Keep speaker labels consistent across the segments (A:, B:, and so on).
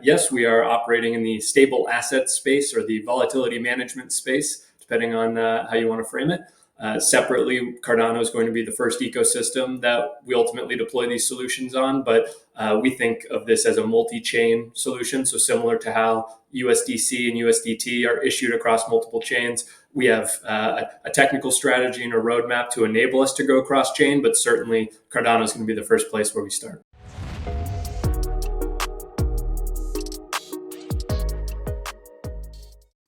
A: Yes, we are operating in the stable asset space or the volatility management space, depending on how you want to frame it. Separately, Cardano is going to be the first ecosystem that we ultimately deploy these solutions on, but we think of this as a multi-chain solution. So similar to how USDC and USDT are issued across multiple chains, we have a technical strategy and a roadmap to enable us to go cross-chain, but certainly Cardano is going to be the first place where we start.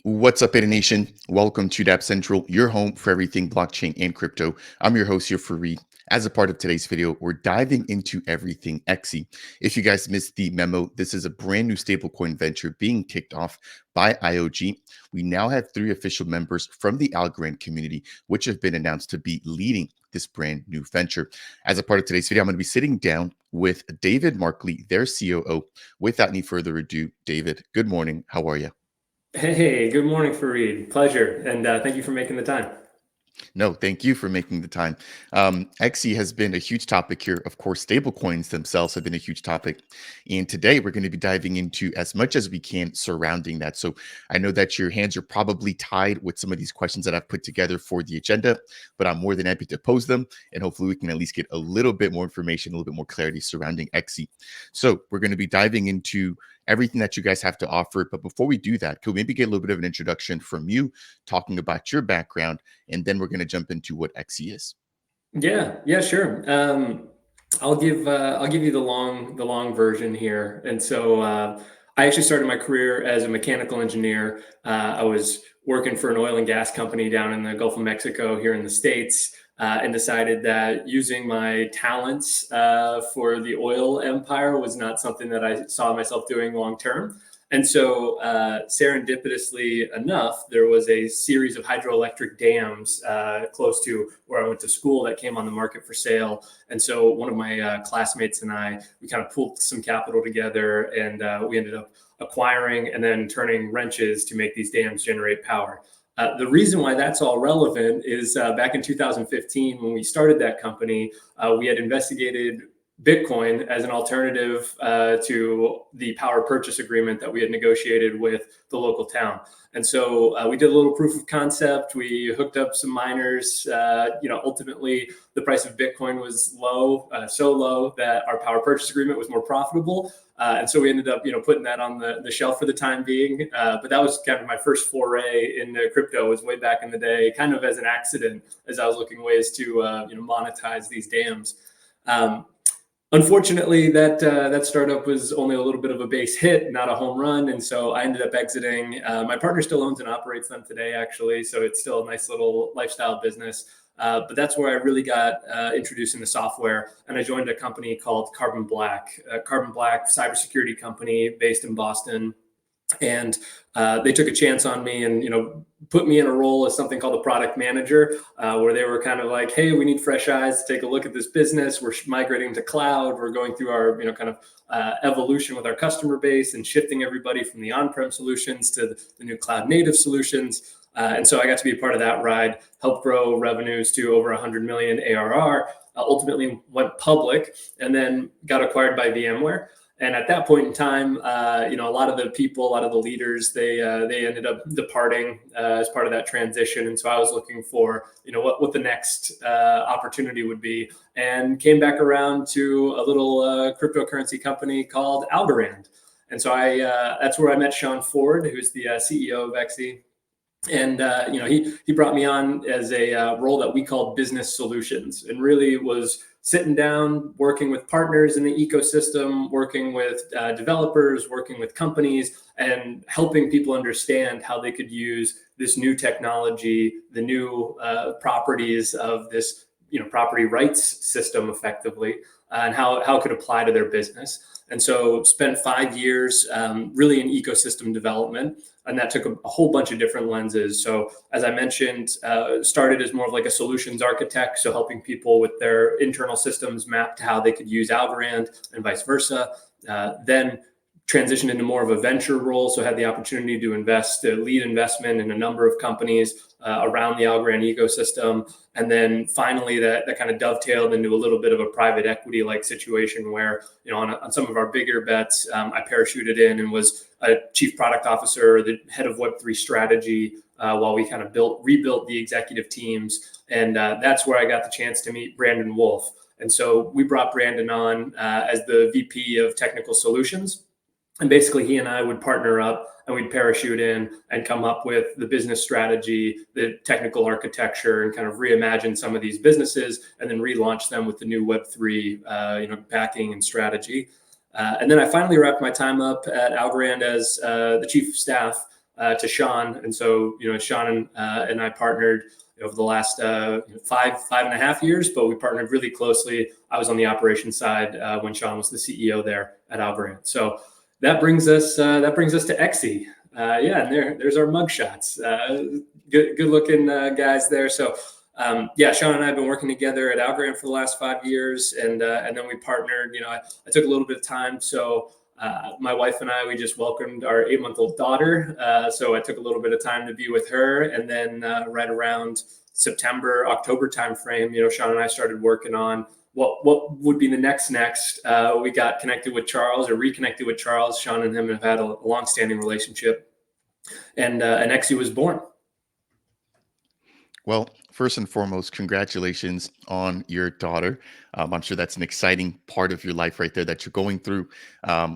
B: What's up, Beta Nation? Welcome to Dapp Central, your home for everything blockchain and crypto. I'm your host here, Fareed. As a part of today's video, we're diving into everything XSY. If you guys missed the memo, this is a brand new stablecoin venture being kicked off by IOG. We now have 3 official members from the Algorand community, which have been announced to be leading this brand new venture. As a part of today's video, I'm going to be sitting down with David Markley, their COO. Without any further ado, David, good morning. How are you?
A: Hey, good morning, Fareed. Pleasure. And thank you for making the time.
B: No, thank you for making the time. XSY has been a huge topic here. Of course, stablecoins themselves have been a huge topic. And today we're going to be diving into as much as we can surrounding that. So I know that your hands are probably tied with some of these questions that I've put together for the agenda, but I'm more than happy to pose them. And hopefully we can at least get a little bit more information, a little bit more clarity surrounding XSY. So we're going to be diving into everything that you guys have to offer. But before we do that, could we maybe get a little bit of an introduction from you, talking about your background, and then we're going to jump into what XSY is.
A: Yeah, sure. I'll give you the long version here. And so I actually started my career as a mechanical engineer. I was working for an oil and gas company down in the Gulf of Mexico here in the States, and decided that using my talents for the oil empire was not something that I saw myself doing long term. And so serendipitously enough, there was a series of hydroelectric dams close to where I went to school that came on the market for sale. And so one of my classmates and I, we kind of pulled some capital together, and we ended up acquiring and then turning wrenches to make these dams generate power. The reason why that's all relevant is back in 2015, when we started that company, we had investigated Bitcoin as an alternative to the power purchase agreement that we had negotiated with the local town. And so we did a little proof of concept. We hooked up some miners. Ultimately, the price of Bitcoin was low, so low that our power purchase agreement was more profitable. And so we ended up, putting that on the shelf for the time being. But that was kind of my first foray into crypto, was way back in the day, kind of as an accident, as I was looking ways to, monetize these dams. Unfortunately, that startup was only a little bit of a base hit, not a home run. And so I ended up exiting. My partner still owns and operates them today, actually. So it's still a nice little lifestyle business. But that's where I really got introduced into software. And I joined a company called Carbon Black, cybersecurity company based in Boston. And they took a chance on me and, put me in a role as something called a product manager, where they were kind of like, hey, we need fresh eyes to take a look at this business. We're migrating to cloud. We're going through our, evolution with our customer base and shifting everybody from the on-prem solutions to the new cloud native solutions. And so I got to be a part of that ride, helped grow revenues to over 100 million ARR, ultimately went public, and then got acquired by VMware. And at that point in time, a lot of the people, a lot of the leaders, they ended up departing as part of that transition. And so I was looking for, what the next opportunity would be, and came back around to a little cryptocurrency company called Algorand. And so that's where I met Sean Ford, who's the CEO of XSY. And he brought me on as a role that we called business solutions, and really was sitting down, working with partners in the ecosystem, working with developers, working with companies, and helping people understand how they could use this new technology, the new properties of this property rights system effectively, and how it could apply to their business. And so spent 5 years really in ecosystem development, and that took a whole bunch of different lenses. So as I mentioned, started as more of like a solutions architect, so helping people with their internal systems map to how they could use Algorand and vice versa. Then transitioned into more of a venture role, so had the opportunity to lead investment in a number of companies around the Algorand ecosystem. And then finally that kind of dovetailed into a little bit of a private equity like situation where, on some of our bigger bets, I parachuted in and was a chief product officer, the head of Web3 strategy, while we kind of rebuilt the executive teams. And that's where I got the chance to meet Brandon Wolf. And so we brought Brandon on as the VP of Technical Solutions. And basically, he and I would partner up and we'd parachute in and come up with the business strategy, the technical architecture, and kind of reimagine some of these businesses and then relaunch them with the new Web3 backing and strategy. And then I finally wrapped my time up at Algorand as the chief of staff to Sean. And so, Sean and I partnered over the last 5.5 years, but we partnered really closely. I was on the operations side when Sean was the CEO there at Algorand. So that brings us to XSY. And there's our mugshots. Good looking guys there. So Sean and I have been working together at Algorand for the last 5 years, and then we partnered. I took a little bit of time, so my wife and I, we just welcomed our 8-month-old daughter. So I took a little bit of time to be with her, and then right around September, October timeframe, Sean and I started working on what would be the next. We got connected with Charles, or reconnected with Charles. Sean and him have had a long-standing relationship, and XSY was born.
B: Well, first and foremost, congratulations on your daughter. I'm sure that's an exciting part of your life right there that you're going through.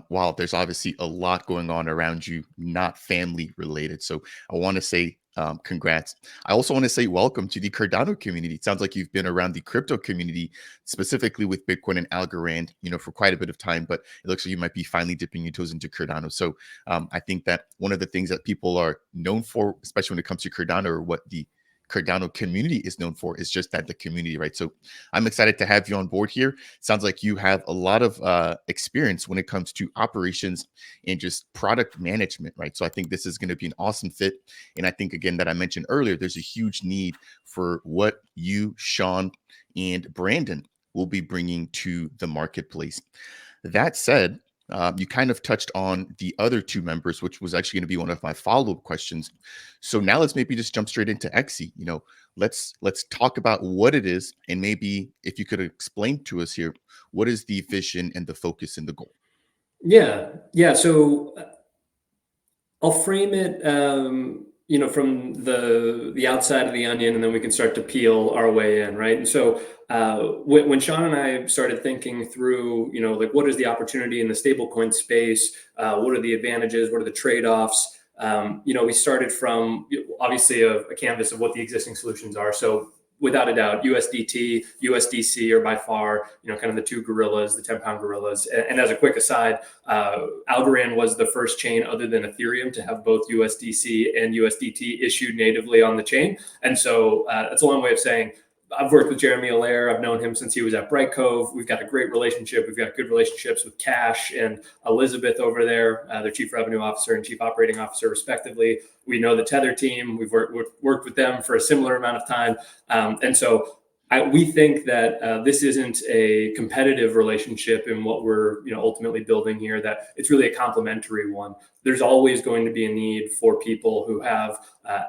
B: While there's obviously a lot going on around you, not family related. So I want to say congrats. I also want to say welcome to the Cardano community. It sounds like you've been around the crypto community, specifically with Bitcoin and Algorand, for quite a bit of time, but it looks like you might be finally dipping your toes into Cardano. So I think that one of the things that people are known for, especially when it comes to Cardano, or what the Cardano community is known for, is just that, the community, right? So I'm excited to have you on board here. Sounds like you have a lot of experience when it comes to operations and just product management, right? So I think this is going to be an awesome fit. And I think, again, that I mentioned earlier, there's a huge need for what you, Sean, and Brandon will be bringing to the marketplace. That said, you kind of touched on the other two members, which was actually going to be one of my follow-up questions. So now let's maybe just jump straight into XSY. Let's talk about what it is, and maybe if you could explain to us here, what is the vision and the focus and the goal?
A: Yeah. So I'll frame it, from the outside of the onion, and then we can start to peel our way in, right? And so when Sean and I started thinking through, what is the opportunity in the stablecoin space? What are the advantages? What are the trade-offs? We started from obviously a canvas of what the existing solutions are. So without a doubt, USDT, USDC are by far, kind of the two gorillas, the 10-pound gorillas. And as a quick aside, Algorand was the first chain other than Ethereum to have both USDC and USDT issued natively on the chain. And so that's a long way of saying, I've worked with Jeremy Allaire. I've known him since he was at Bright Cove. We've got a great relationship. We've got good relationships with Cash and Elizabeth over there, their chief revenue officer and chief operating officer, respectively. We know the Tether team. We've worked with them for a similar amount of time. And so we think that this isn't a competitive relationship in what we're ultimately building here, that it's really a complementary one. There's always going to be a need for people who have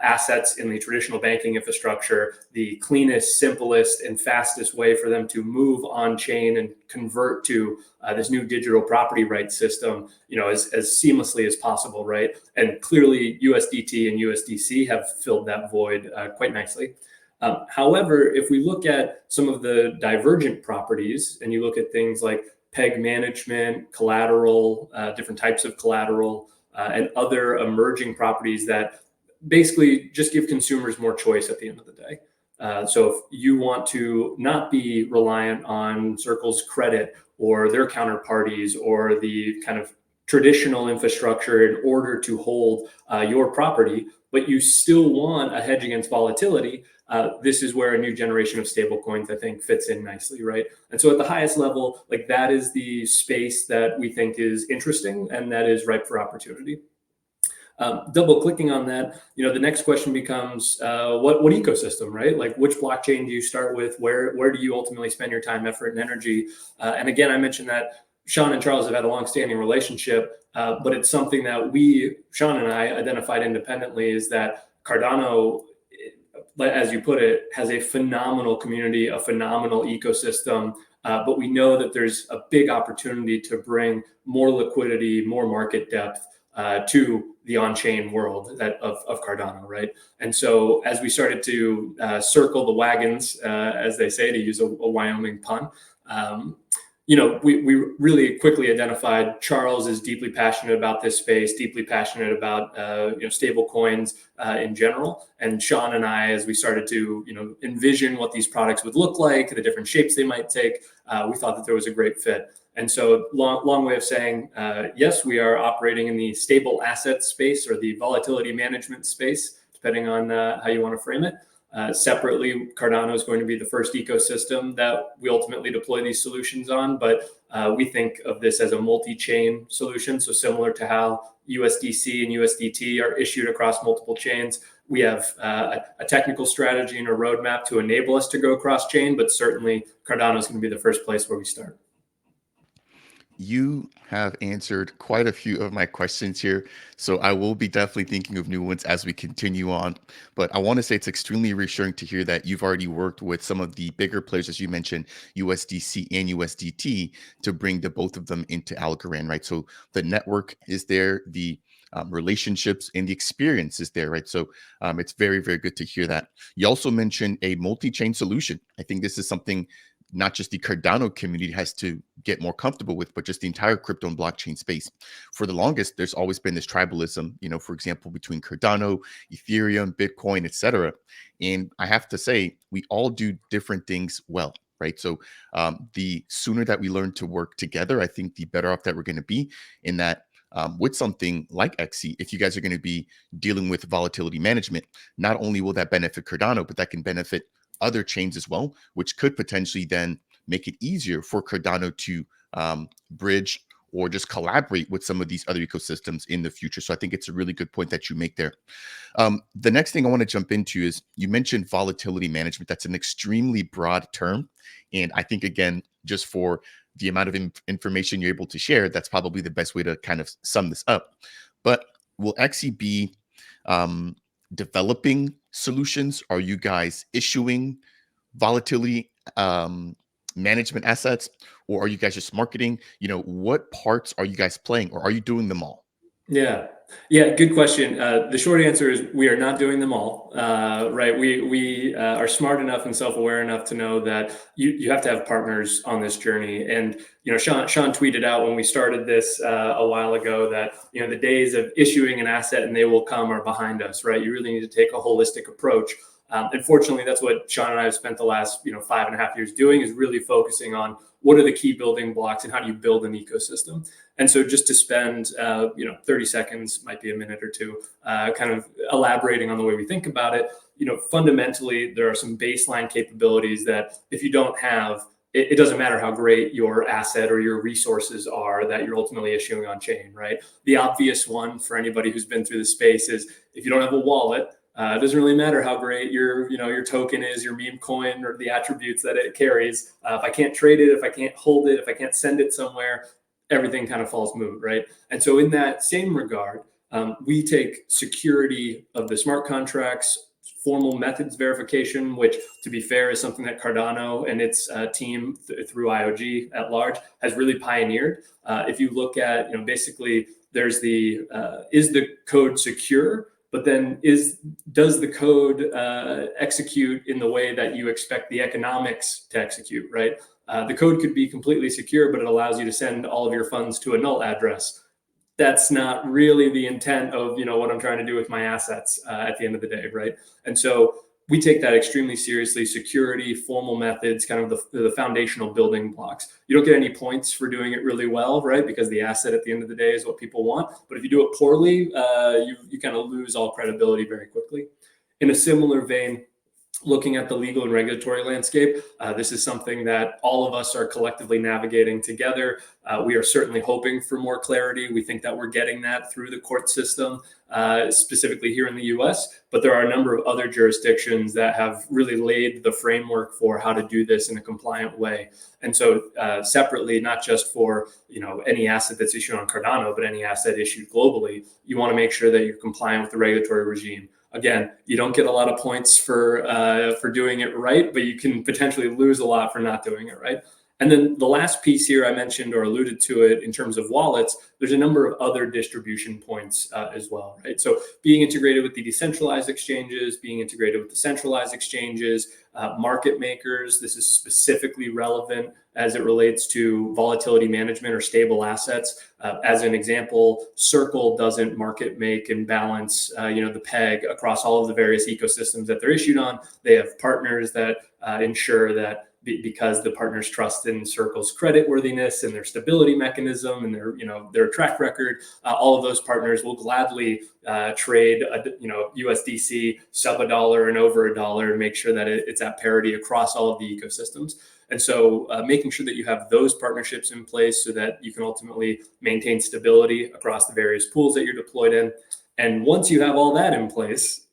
A: assets in the traditional banking infrastructure, the cleanest, simplest, and fastest way for them to move on chain and convert to this new digital property rights system, as seamlessly as possible, right? And clearly USDT and USDC have filled that void quite nicely. However, if we look at some of the divergent properties and you look at things like peg management, collateral, different types of collateral, and other emerging properties that basically just give consumers more choice at the end of the day. So if you want to not be reliant on Circle's credit or their counterparties or the kind of traditional infrastructure in order to hold your property, but you still want a hedge against volatility, this is where a new generation of stablecoins, I think, fits in nicely, right? And so at the highest level, that is the space that we think is interesting and that is ripe for opportunity. Double clicking on that, the next question becomes what ecosystem, right? Which blockchain do you start with? Where do you ultimately spend your time, effort, and energy? And again, I mentioned that Sean and Charles have had a long-standing relationship, but it's something that Sean and I identified independently, is that Cardano, as you put it, has a phenomenal community, a phenomenal ecosystem, but we know that there's a big opportunity to bring more liquidity, more market depth to the on-chain world of Cardano, right? And so as we started to circle the wagons, as they say, to use a Wyoming pun, we really quickly identified Charles is deeply passionate about this space, deeply passionate about stable coins in general. And Sean and I, as we started to envision what these products would look like, the different shapes they might take, we thought that there was a great fit. And so long way of saying, yes, we are operating in the stable asset space or the volatility management space, depending on how you want to frame it. Separately, Cardano is going to be the first ecosystem that we ultimately deploy these solutions on, but we think of this as a multi-chain solution. So similar to how USDC and USDT are issued across multiple chains, we have a technical strategy and a roadmap to enable us to go cross-chain, but certainly Cardano is going to be the first place where we start.
B: You have answered quite a few of my questions here, so I will be definitely thinking of new ones as we continue on. But I want to say it's extremely reassuring to hear that you've already worked with some of the bigger players, as you mentioned, USDC and USDT, to bring the both of them into Algorand, right? So the network is there, the relationships and the experience is there, right? So it's very, very good to hear that. You also mentioned a multi-chain solution. I think this is something not just the Cardano community has to get more comfortable with, but just the entire crypto and blockchain space. For the longest, there's always been this tribalism, for example, between Cardano, Ethereum, Bitcoin, etc. And I have to say, we all do different things well, right? So the sooner that we learn to work together, I think the better off that we're going to be in that. With something like XC, if you guys are going to be dealing with volatility management, not only will that benefit Cardano, but that can benefit other chains as well, which could potentially then make it easier for Cardano to bridge or just collaborate with some of these other ecosystems in the future. So I think it's a really good point that you make there. The next thing I want to jump into is you mentioned volatility management. That's an extremely broad term. And I think, again, just for the amount of information you're able to share, that's probably the best way to kind of sum this up. But will XE be developing solutions? Are you guys issuing volatility management assets, or are you guys just marketing? What parts are you guys playing, or are you doing them all?
A: Yeah, good question. The short answer is we are not doing them all, right? We are smart enough and self-aware enough to know that you have to have partners on this journey. And Sean tweeted out when we started this a while ago that the days of issuing an asset and they will come are behind us, right? You really need to take a holistic approach. And fortunately, that's what Sean and I have spent the last 5.5 years doing, is really focusing on what are the key building blocks and how do you build an ecosystem. And so just to spend 30 seconds, might be a minute or two, kind of elaborating on the way we think about it. Fundamentally, there are some baseline capabilities that if you don't have, it doesn't matter how great your asset or your resources are that you're ultimately issuing on chain, right? The obvious one for anybody who's been through the space is if you don't have a wallet, it doesn't really matter how great your token is, your meme coin, or the attributes that it carries. If I can't trade it, if I can't hold it, if I can't send it somewhere, everything kind of falls moot, right? And so in that same regard, we take security of the smart contracts, formal methods verification, which, to be fair, is something that Cardano and its team through IOG at large has really pioneered. If you look at, basically, there's is the code secure? But then does the code execute in the way that you expect the economics to execute, right? The code could be completely secure, but it allows you to send all of your funds to a null address. That's not really the intent of what I'm trying to do with my assets at the end of the day, right? And so we take that extremely seriously. Security, formal methods, kind of the foundational building blocks. You don't get any points for doing it really well, right? Because the asset at the end of the day is what people want. But if you do it poorly, you kind of lose all credibility very quickly. In a similar vein, looking at the legal and regulatory landscape, this is something that all of us are collectively navigating together. We are certainly hoping for more clarity. We think that we're getting that through the court system, specifically here in the US, but there are a number of other jurisdictions that have really laid the framework for how to do this in a compliant way. And so separately, not just for any asset that's issued on Cardano, but any asset issued globally, you want to make sure that you're compliant with the regulatory regime. Again, you don't get a lot of points for doing it right, but you can potentially lose a lot for not doing it right. And then the last piece here I mentioned or alluded to it in terms of wallets, there's a number of other distribution points as well, right? So being integrated with the decentralized exchanges, being integrated with the centralized exchanges, market makers, this is specifically relevant as it relates to volatility management or stable assets. As an example, Circle doesn't market make and balance, the peg across all of the various ecosystems that they're issued on. They have partners that ensure that because the partners trust in Circle's creditworthiness and their stability mechanism and their track record, all of those partners will gladly trade USDC sub $1 and over $1 and make sure that it's at parity across all of the ecosystems. And so making sure that you have those partnerships in place so that you can ultimately maintain stability across the various pools that you're deployed in. And once you have all that in place,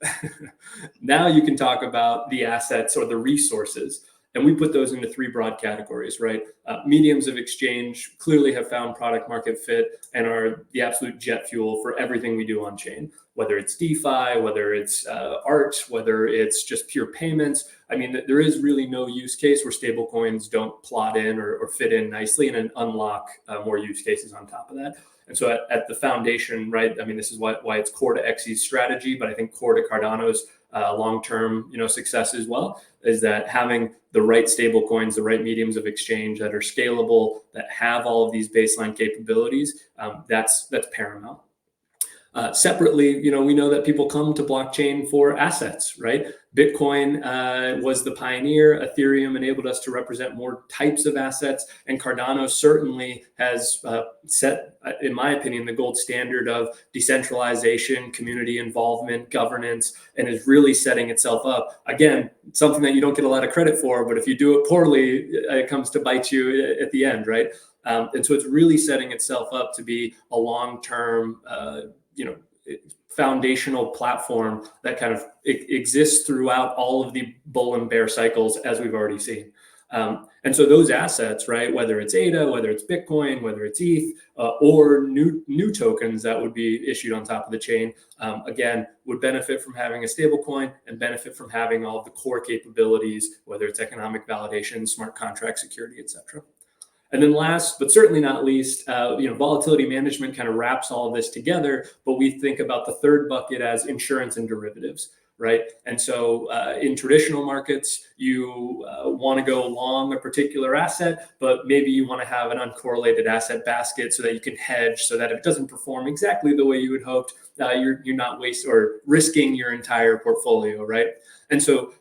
A: now you can talk about the assets or the resources. And we put those into three broad categories, right? Mediums of exchange clearly have found product market fit and are the absolute jet fuel for everything we do on chain, whether it's DeFi, whether it's art, whether it's just pure payments. I mean, there is really no use case where stablecoins don't plot in or fit in nicely and then unlock more use cases on top of that. And so at the foundation, right, I mean, this is why it's core to XE's strategy, but I think core to Cardano's long-term success as well, is that having the right stable coins, the right mediums of exchange that are scalable, that have all of these baseline capabilities, that's paramount. Separately, we know that people come to blockchain for assets, right? Bitcoin was the pioneer. Ethereum enabled us to represent more types of assets. And Cardano certainly has set, in my opinion, the gold standard of decentralization, community involvement, governance, and is really setting itself up. Again, something that you don't get a lot of credit for, but if you do it poorly, it comes to bite you at the end, right? And so it's really setting itself up to be a long-term foundational platform that kind of exists throughout all of the bull and bear cycles, as we've already seen. And so those assets, right, whether it's ADA, whether it's Bitcoin, whether it's ETH, or new tokens that would be issued on top of the chain, again, would benefit from having a stable coin and benefit from having all of the core capabilities, whether it's economic validation, smart contract security, et cetera. And then last, but certainly not least, volatility management kind of wraps all of this together, but we think about the third bucket as insurance and derivatives, right? And so in traditional markets, you want to go long a particular asset, but maybe you want to have an uncorrelated asset basket so that you can hedge so that if it doesn't perform exactly the way you had hoped, you're not wasting or risking your entire portfolio, right? And so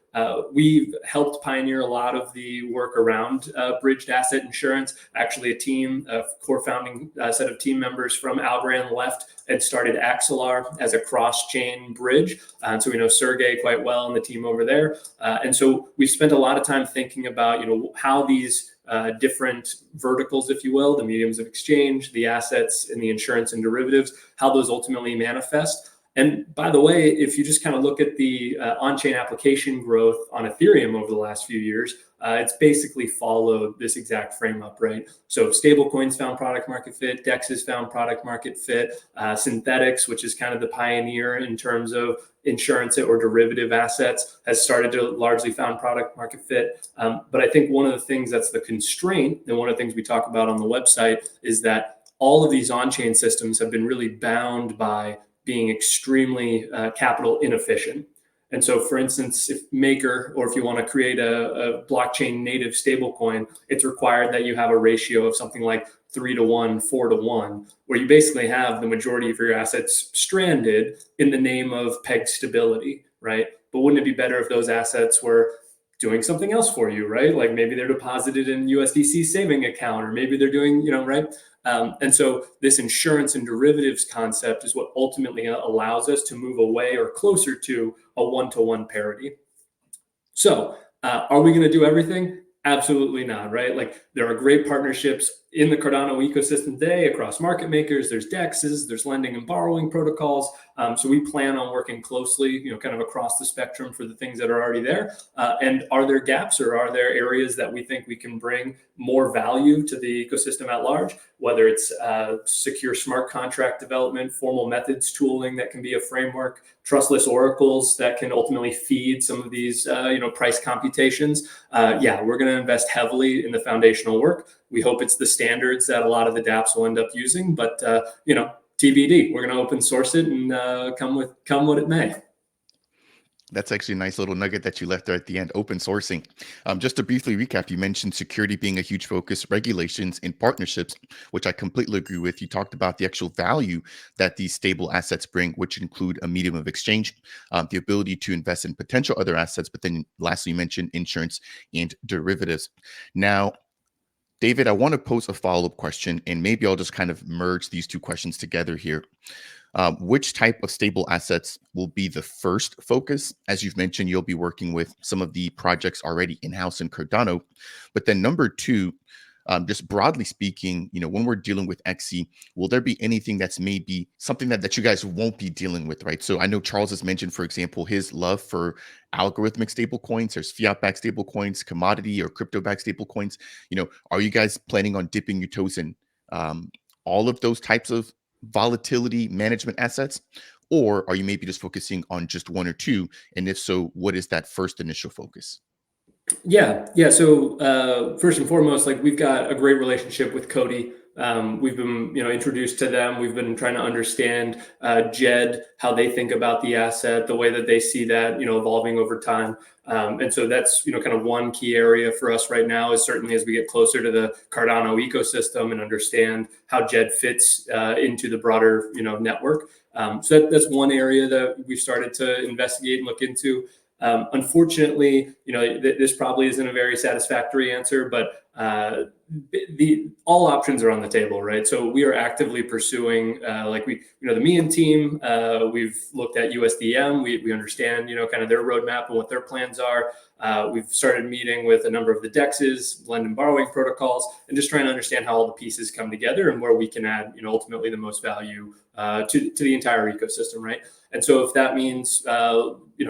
A: we've helped pioneer a lot of the work around bridged asset insurance. Actually, a core founding set of team members from Algorand left and started Axelar as a cross-chain bridge. So we know Sergey quite well and the team over there. And so we've spent a lot of time thinking about, how these different verticals, if you will, the mediums of exchange, the assets, and the insurance and derivatives, how those ultimately manifest. And by the way, if you just kind of look at the on-chain application growth on Ethereum over the last few years, it's basically followed this exact frame up, right? So stablecoins found product market fit, DEXs found product market fit, synthetics, which is kind of the pioneer in terms of insurance or derivative assets, has started to largely found product market fit. But I think one of the things that's the constraint, and one of the things we talk about on the website, is that all of these on-chain systems have been really bound by being extremely capital inefficient. And so, for instance, if Maker, or if you want to create a blockchain native stablecoin, it's required that you have a ratio of something like 3-to-1, 4-to-1, where you basically have the majority of your assets stranded in the name of peg stability, right? But wouldn't it be better if those assets were doing something else for you, right? Like maybe they're deposited in USDC saving account, or maybe they're doing, right? And so this insurance and derivatives concept is what ultimately allows us to move away or closer to a one-to-one parity. So are we going to do everything? Absolutely not, right? Like there are great partnerships in the Cardano ecosystem today across market makers. There's DEXs, there's lending and borrowing protocols. So we plan on working closely, kind of across the spectrum for the things that are already there. And are there gaps or are there areas that we think we can bring more value to the ecosystem at large? Whether it's secure smart contract development, formal methods tooling that can be a framework, trustless oracles that can ultimately feed some of these, price computations. We're going to invest heavily in the foundational work. We hope it's the standards that a lot of the dApps will end up using, but TBD. We're going to open source it and come what it may.
B: That's actually a nice little nugget that you left there at the end, open sourcing. Just to briefly recap, you mentioned security being a huge focus, regulations and partnerships, which I completely agree with. You talked about the actual value that these stable assets bring, which include a medium of exchange, the ability to invest in potential other assets, but then lastly, you mentioned insurance and derivatives. Now, David, I want to pose a follow-up question, and maybe I'll just kind of merge these two questions together here. Which type of stable assets will be the first focus? As you've mentioned, you'll be working with some of the projects already in-house in Cardano. But then number two, just broadly speaking, when we're dealing with XE, will there be anything that's maybe something that you guys won't be dealing with, right? So I know Charles has mentioned, for example, his love for algorithmic stable coins. There's fiat-backed stable coins, commodity or crypto-backed stable coins. Are you guys planning on dipping your toes in all of those types of volatility management assets? Or are you maybe just focusing on just one or two? And if so, what is that first initial focus?
A: Yeah. So first and foremost, like we've got a great relationship with Cody. We've been, introduced to them. We've been trying to understand Jed, how they think about the asset, the way that they see that, evolving over time. And so that's, kind of one key area for us right now is certainly as we get closer to the Cardano ecosystem and understand how Jed fits into the broader, network. So that's one area that we've started to investigate and look into. Unfortunately, this probably isn't a very satisfactory answer, but all options are on the table, right? So we are actively pursuing, the Mian team. We've looked at USDM. We understand, kind of their roadmap and what their plans are. We've started meeting with a number of the DEXs, lend and borrowing protocols, and just trying to understand how all the pieces come together and where we can add, ultimately the most value to the entire ecosystem, right? And so if that means,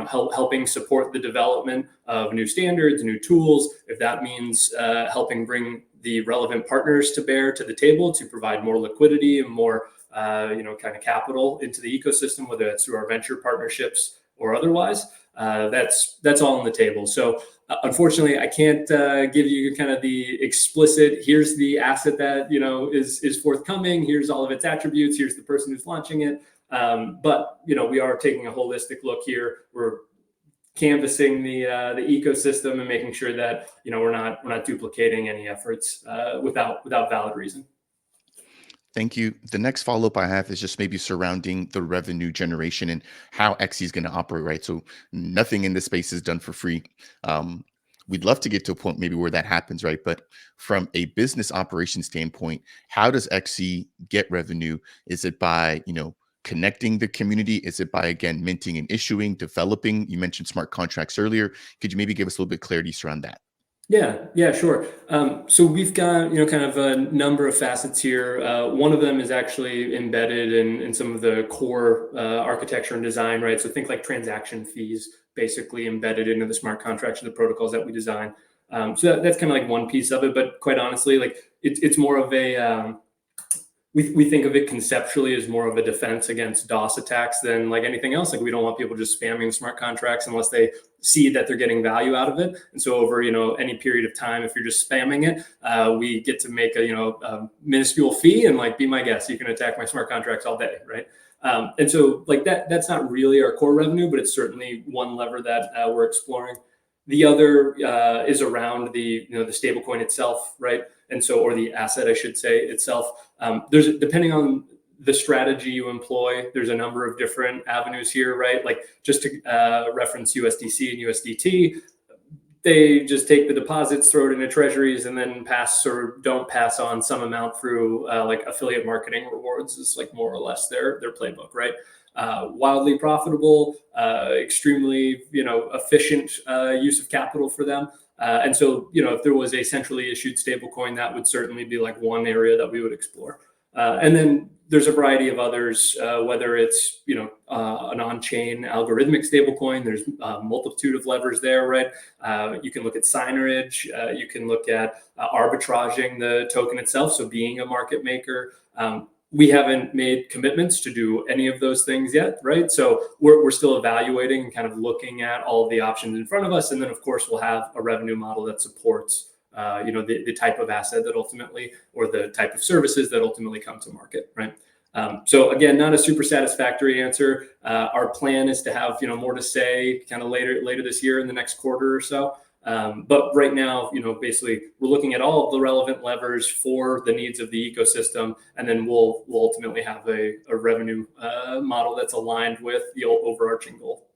A: helping support the development of new standards, new tools, if that means helping bring the relevant partners to bear to the table to provide more liquidity and more, kind of capital into the ecosystem, whether that's through our venture partnerships or otherwise, that's all on the table. So unfortunately, I can't give you kind of the explicit, here's the asset that, is forthcoming. Here's all of its attributes. Here's the person who's launching it. But we are taking a holistic look here. We're canvassing the ecosystem and making sure that we're not duplicating any efforts without valid reason.
B: Thank you. The next follow-up I have is just maybe surrounding the revenue generation and how XE is going to operate, right? So nothing in this space is done for free. We'd love to get to a point maybe where that happens, right? But from a business operation standpoint, how does XE get revenue? Is it by, connecting the community? Is it by, again, minting and issuing, developing? You mentioned smart contracts earlier. Could you maybe give us a little bit of clarity around that?
A: Yeah, sure. So we've got, kind of a number of facets here. One of them is actually embedded in some of the core architecture and design, right? So think like transaction fees, basically embedded into the smart contracts or the protocols that we design. So that's kind of like one piece of it. But quite honestly, like it's more of a we think of it conceptually as more of a defense against DOS attacks than like anything else. Like we don't want people just spamming smart contracts unless they see that they're getting value out of it. And so over, any period of time, if you're just spamming it, we get to make a minuscule fee and like, be my guest, you can attack my smart contracts all day, right? And so like that's not really our core revenue, but it's certainly one lever that we're exploring. The other is around the stablecoin itself, right? And so, or the asset, I should say, itself. There's, depending on the strategy you employ, there's a number of different avenues here, right? Like just to reference USDC and USDT, they just take the deposits, throw it into treasuries, and then pass or don't pass on some amount through like affiliate marketing rewards is like more or less their playbook, right? wildly profitable, extremely, efficient use of capital for them. And so, if there was a centrally issued stablecoin, that would certainly be like one area that we would explore. And then there's a variety of others, whether it's, an on-chain algorithmic stablecoin. There's a multitude of levers there, right? You can look at signage. You can look at arbitraging the token itself, so being a market maker. We haven't made commitments to do any of those things yet, right? So we're still evaluating and kind of looking at all of the options in front of us. And then, of course, we'll have a revenue model that supports the type of asset that ultimately, or the type of services that ultimately come to market, right? So again, not a super satisfactory answer. Our plan is to have, more to say kind of later this year in the next quarter or so. But right now, basically we're looking at all of the relevant levers for the needs of the ecosystem, and then we'll ultimately have a revenue model that's aligned with the overarching goal.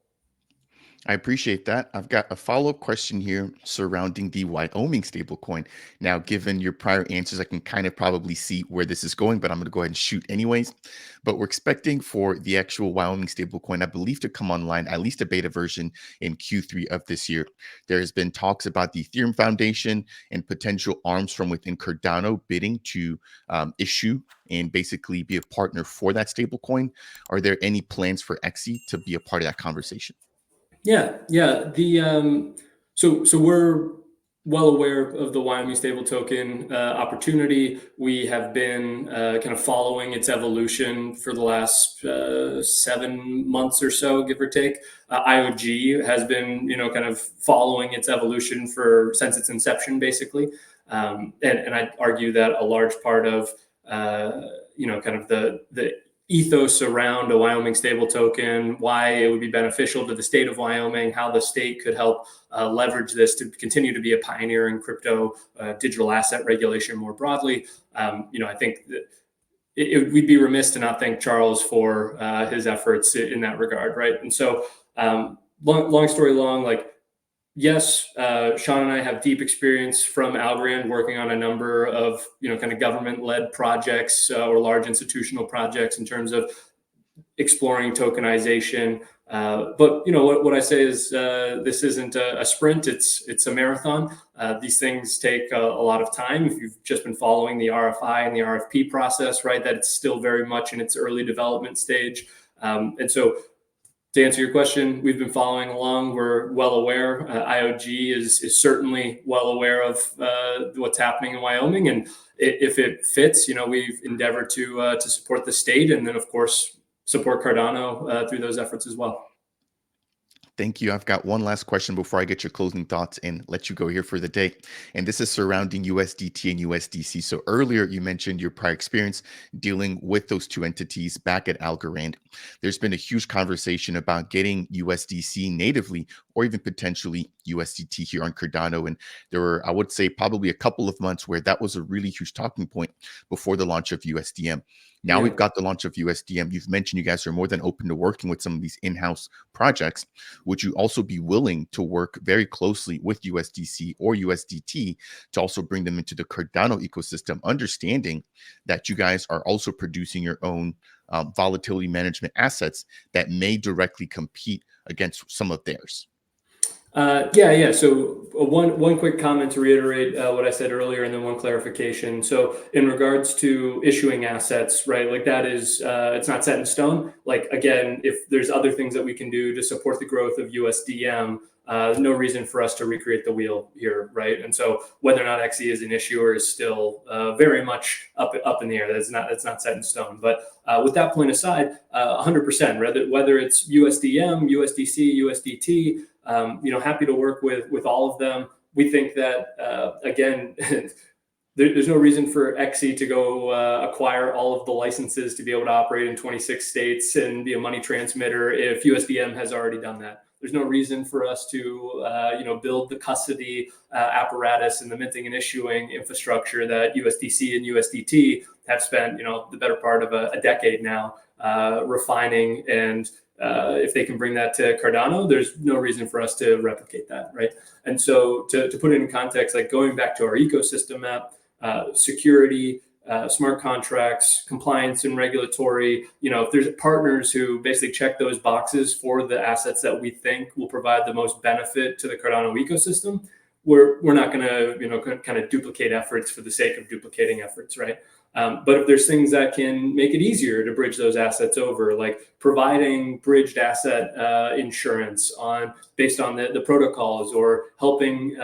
B: I appreciate that. I've got a follow-up question here surrounding the Wyoming stablecoin. Now, given your prior answers, I can kind of probably see where this is going, but I'm going to go ahead and shoot anyways. But we're expecting for the actual Wyoming stablecoin, I believe, to come online, at least a beta version in Q3 of this year. There has been talks about the Ethereum Foundation and potential arms from within Cardano bidding to issue and basically be a partner for that stablecoin. Are there any plans for XE to be a part of that conversation?
A: Yeah. So we're well aware of the Wyoming stable token opportunity. We have been kind of following its evolution for the last 7 months or so, give or take. IOG has been, kind of following its evolution since its inception, basically. And I'd argue that a large part of, kind of the ethos around a Wyoming stable token, why it would be beneficial to the state of Wyoming, how the state could help leverage this to continue to be a pioneer in crypto digital asset regulation more broadly. I think that we'd be remiss to not thank Charles for his efforts in that regard, right? And so, long story long, like, yes, Sean and I have deep experience from Algorand working on a number of, kind of government-led projects or large institutional projects in terms of exploring tokenization. But what I say is this isn't a sprint; it's a marathon. These things take a lot of time. If you've just been following the RFI and the RFP process, right, that it's still very much in its early development stage, and so. To answer your question, we've been following along. We're well aware. IOG is certainly well aware of what's happening in Wyoming, and if it fits, we've endeavored to support the state, and then of course support Cardano through those efforts as well.
B: Thank you. I've got one last question before I get your closing thoughts and let you go here for the day. And this is surrounding USDT and USDC. So earlier you mentioned your prior experience dealing with those two entities back at Algorand. There's been a huge conversation about getting USDC natively or even potentially USDT here on Cardano. And there were, I would say, probably a couple of months where that was a really huge talking point before the launch of USDM. Now we've got the launch of USDM. You've mentioned you guys are more than open to working with some of these in-house projects. Would you also be willing to work very closely with USDC or USDT to also bring them into the Cardano ecosystem, understanding that you guys are also producing your own volatility management assets that may directly compete against some of theirs?
A: Yeah. So one quick comment to reiterate what I said earlier, and then one clarification. So in regards to issuing assets, right, like that is, it's not set in stone. Like, again, if there's other things that we can do to support the growth of USDM, there's no reason for us to recreate the wheel here, right? And so whether or not XE is an issuer is still very much up in the air. That's not set in stone. But with that point aside, 100%, whether it's USDM, USDC, USDT, happy to work with all of them. We think that, again, there's no reason for XE to go acquire all of the licenses to be able to operate in 26 states and be a money transmitter if USDM has already done that. There's no reason for us to, build the custody apparatus and the minting and issuing infrastructure that USDC and USDT have spent, the better part of a decade now refining. And if they can bring that to Cardano, there's no reason for us to replicate that, right? And so to put it in context, like going back to our ecosystem map, security, smart contracts, compliance and regulatory, if there's partners who basically check those boxes for the assets that we think will provide the most benefit to the Cardano ecosystem, we're not going to kind of duplicate efforts for the sake of duplicating efforts, right? But if there's things that can make it easier to bridge those assets over, like providing bridged asset insurance based on the protocols, or helping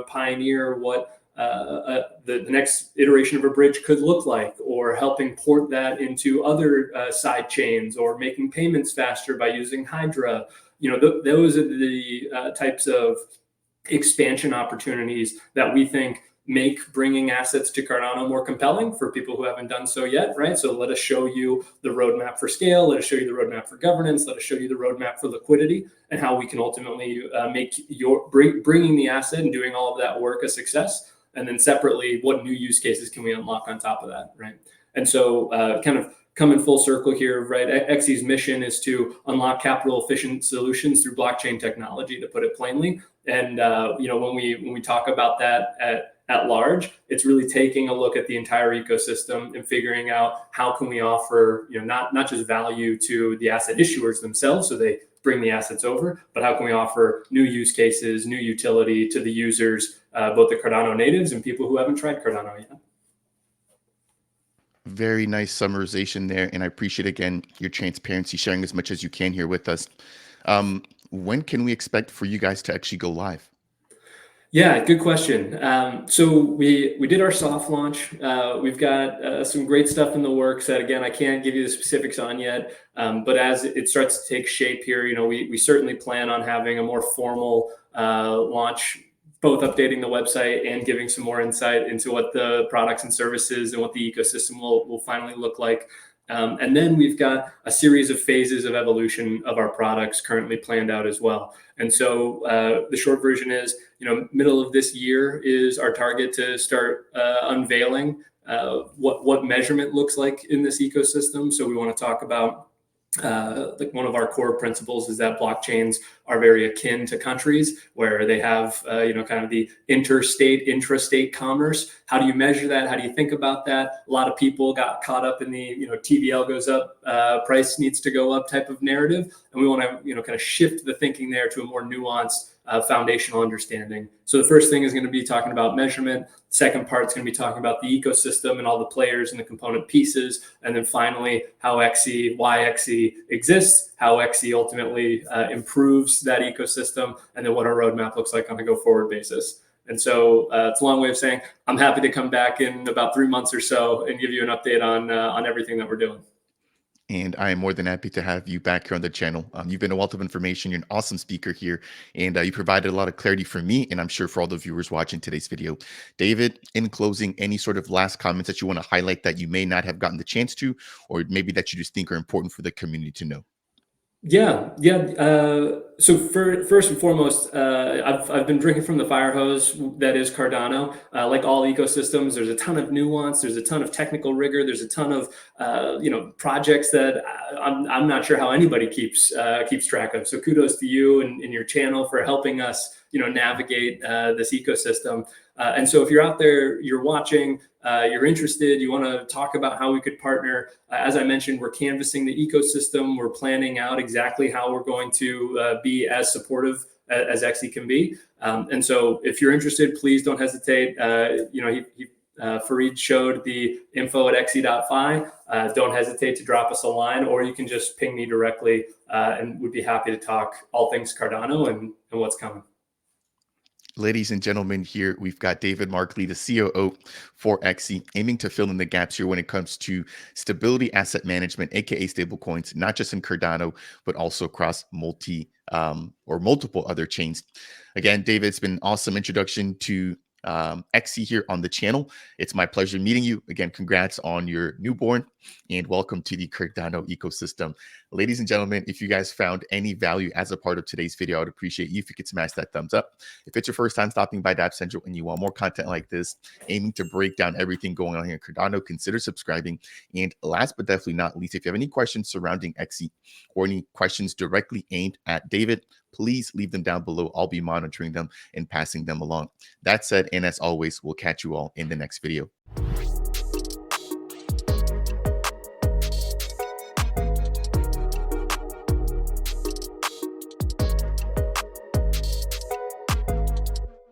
A: pioneer what the next iteration of a bridge could look like, or helping port that into other side chains, or making payments faster by using Hydra, those are the types of expansion opportunities that we think make bringing assets to Cardano more compelling for people who haven't done so yet, right? So let us show you the roadmap for scale, let us show you the roadmap for governance, let us show you the roadmap for liquidity, and how we can ultimately make bringing the asset and doing all of that work a success. And then separately, what new use cases can we unlock on top of that, right? And so kind of coming full circle here, right? XE's mission is to unlock capital efficient solutions through blockchain technology, to put it plainly. And when we talk about that at large, it's really taking a look at the entire ecosystem and figuring out how can we offer, not just value to the asset issuers themselves, so they bring the assets over, but how can we offer new use cases, new utility to the users, both the Cardano natives and people who haven't tried Cardano yet.
B: Very nice summarization there, and I appreciate again your transparency, sharing as much as you can here with us. When can we expect for you guys to actually go live?
A: Yeah, good question. So we did our soft launch. We've got some great stuff in the works that, again, I can't give you the specifics on yet. But as it starts to take shape here, we certainly plan on having a more formal launch, both updating the website and giving some more insight into what the products and services and what the ecosystem will finally look like. And then we've got a series of phases of evolution of our products currently planned out as well. And so the short version is, middle of this year is our target to start unveiling what measurement looks like in this ecosystem. So we want to talk about like one of our core principles is that blockchains are very akin to countries, where they have kind of the interstate, intrastate commerce. How do you measure that? How do you think about that? A lot of people got caught up in the TVL goes up, price needs to go up type of narrative, and we want to kind of shift the thinking there to a more nuanced foundational understanding. So the first thing is going to be talking about measurement. Second part is going to be talking about the ecosystem and all the players and the component pieces. And then finally, how XE, why XE exists, how XE ultimately improves that ecosystem, and then what our roadmap looks like on a go forward basis. And so it's a long way of saying I'm happy to come back in about 3 months or so and give you an update on everything that we're doing.
B: And I am more than happy to have you back here on the channel. You've been a wealth of information. You're an awesome speaker here, and you provided a lot of clarity for me, and I'm sure for all the viewers watching today's video. David, in closing, any sort of last comments that you want to highlight that you may not have gotten the chance to, or maybe that you just think are important for the community to know?
A: Yeah. So first and foremost, I've been drinking from the fire hose that is Cardano. Like all ecosystems, there's a ton of nuance, there's a ton of technical rigor, there's a ton of projects that I'm not sure how anybody keeps track of. So kudos to you and your channel for helping us navigate this ecosystem. And so if you're out there, you're watching, you're interested, you want to talk about how we could partner. As I mentioned, we're canvassing the ecosystem. We're planning out exactly how we're going to be as supportive as XE can be. And so if you're interested, please don't hesitate. Fareed showed the info at xe.fi. Don't hesitate to drop us a line, or you can just ping me directly, and we'd be happy to talk all things Cardano and what's coming.
B: Ladies and gentlemen, here we've got David Markley, the COO for XE, aiming to fill in the gaps here when it comes to stability asset management, aka stablecoins, not just in Cardano, but also across multiple other chains. Again, David, it's been an awesome introduction to XE here on the channel. It's my pleasure meeting you. Again, congrats on your newborn, and welcome to the Cardano ecosystem. Ladies and gentlemen, if you guys found any value as a part of today's video, I would appreciate you if you could smash that thumbs up. If it's your first time stopping by Dapp Central and you want more content like this, aiming to break down everything going on here in Cardano, consider subscribing. And last but definitely not least, if you have any questions surrounding XE or any questions directly aimed at David, please leave them down below. I'll be monitoring them and passing them along. That said, and as always, we'll catch you all in the next video.